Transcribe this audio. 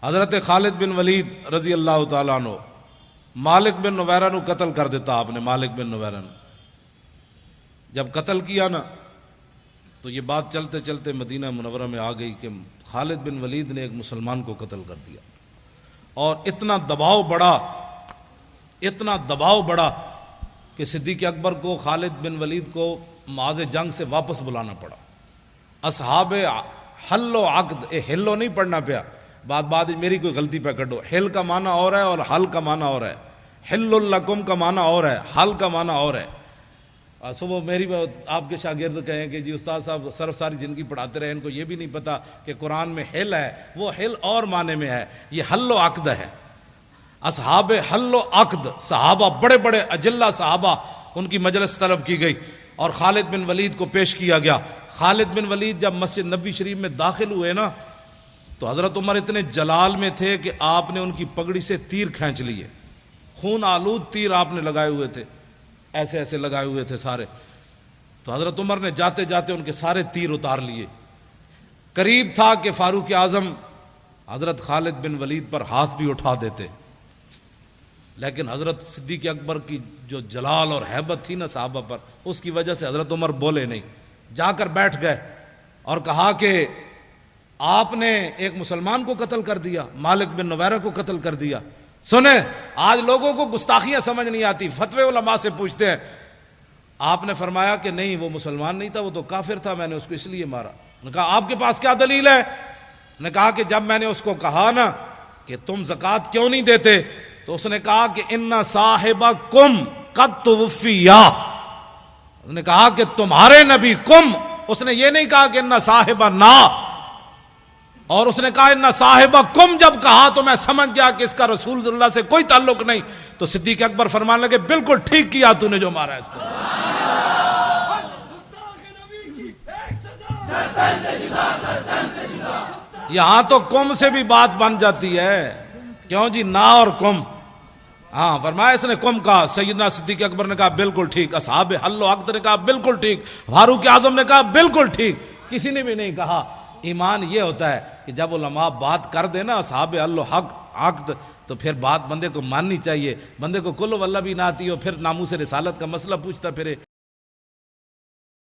حضرت خالد بن ولید رضی اللہ تعالیٰ عنہ مالک بن نویرہ نو قتل کر دیتا آپ نے. مالک بن نویرہ نے جب قتل کیا نا تو یہ بات چلتے چلتے مدینہ منورہ میں آ گئی کہ خالد بن ولید نے ایک مسلمان کو قتل کر دیا. اور اتنا دباؤ بڑا کہ صدیق اکبر کو خالد بن ولید کو معاذ جنگ سے واپس بلانا پڑا. اصحاب حل و عقد، ہلو نہیں پڑھنا پیا، بات میری کوئی غلطی پہ کٹو. حل کا معنی اور ہے اور حل کا معنی اور ہے. حل لکم کا معنی اور ہے، حل کا معنی اور ہے. صبح میری آپ کے شاگرد کہیں کہ جی استاد صاحب صرف ساری زندگی پڑھاتے رہے، ان کو یہ بھی نہیں پتا کہ قرآن میں حل ہے. وہ حل اور معنی میں ہے، یہ حل و عقد ہے. اصحاب حل و عقد صحابہ، بڑے بڑے اجلہ صحابہ، ان کی مجلس طلب کی گئی اور خالد بن ولید کو پیش کیا گیا. خالد بن ولید جب مسجد نبوی شریف میں داخل ہوئے نا تو حضرت عمر اتنے جلال میں تھے کہ آپ نے ان کی پگڑی سے تیر کھینچ لیے. خون آلود تیر آپ نے لگائے ہوئے تھے، ایسے ایسے لگائے ہوئے تھے سارے. تو حضرت عمر نے جاتے جاتے ان کے سارے تیر اتار لیے. قریب تھا کہ فاروق اعظم حضرت خالد بن ولید پر ہاتھ بھی اٹھا دیتے، لیکن حضرت صدیق اکبر کی جو جلال اور ہیبت تھی نا صحابہ پر، اس کی وجہ سے حضرت عمر بولے نہیں. جا کر بیٹھ گئے اور کہا کہ آپ نے ایک مسلمان کو قتل کر دیا، مالک بن نویرہ کو قتل کر دیا. سنیں، آج لوگوں کو گستاخیاں سمجھ نہیں آتی، فتوے علماء سے پوچھتے ہیں. آپ نے فرمایا کہ نہیں، وہ مسلمان نہیں تھا، وہ تو کافر تھا، میں نے اس کو اس لیے مارا. نے کہا آپ کے پاس کیا دلیل ہے؟ نے کہا کہ جب میں نے اس کو کہا نا کہ تم زکوٰۃ کیوں نہیں دیتے تو اس نے کہا کہ ان صاحبکم قد توفیا. اس نے کہا کہ تمہارے نبی کم، اس نے یہ نہیں کہا کہ ان صاحبنا، اور اس نے کہا ان صاحبکم. جب کہا تو میں سمجھ گیا کہ اس کا رسول صلی اللہ سے کوئی تعلق نہیں. تو صدیق اکبر فرمانے لگے بالکل ٹھیک کیا تو نے جو مارا ہے اس کو. یہاں تو کم سے بھی بات بن جاتی ہے، کیوں جی نا اور کم. ہاں فرمایا اس نے کم کہا. سیدنا صدیق اکبر نے کہا بالکل ٹھیک، اصحاب حل و عقد نے کہا بالکل ٹھیک، فاروق اعظم نے کہا بالکل ٹھیک، کسی نے بھی نہیں کہا. ایمان یہ ہوتا ہے کہ جب علماء بات کر دے نا اصحاب حل و عقد تو پھر بات بندے کو ماننی چاہیے. بندے کو کل واللہ بھی نہ آتی ہو پھر ناموس رسالت کا مسئلہ پوچھتا پھرے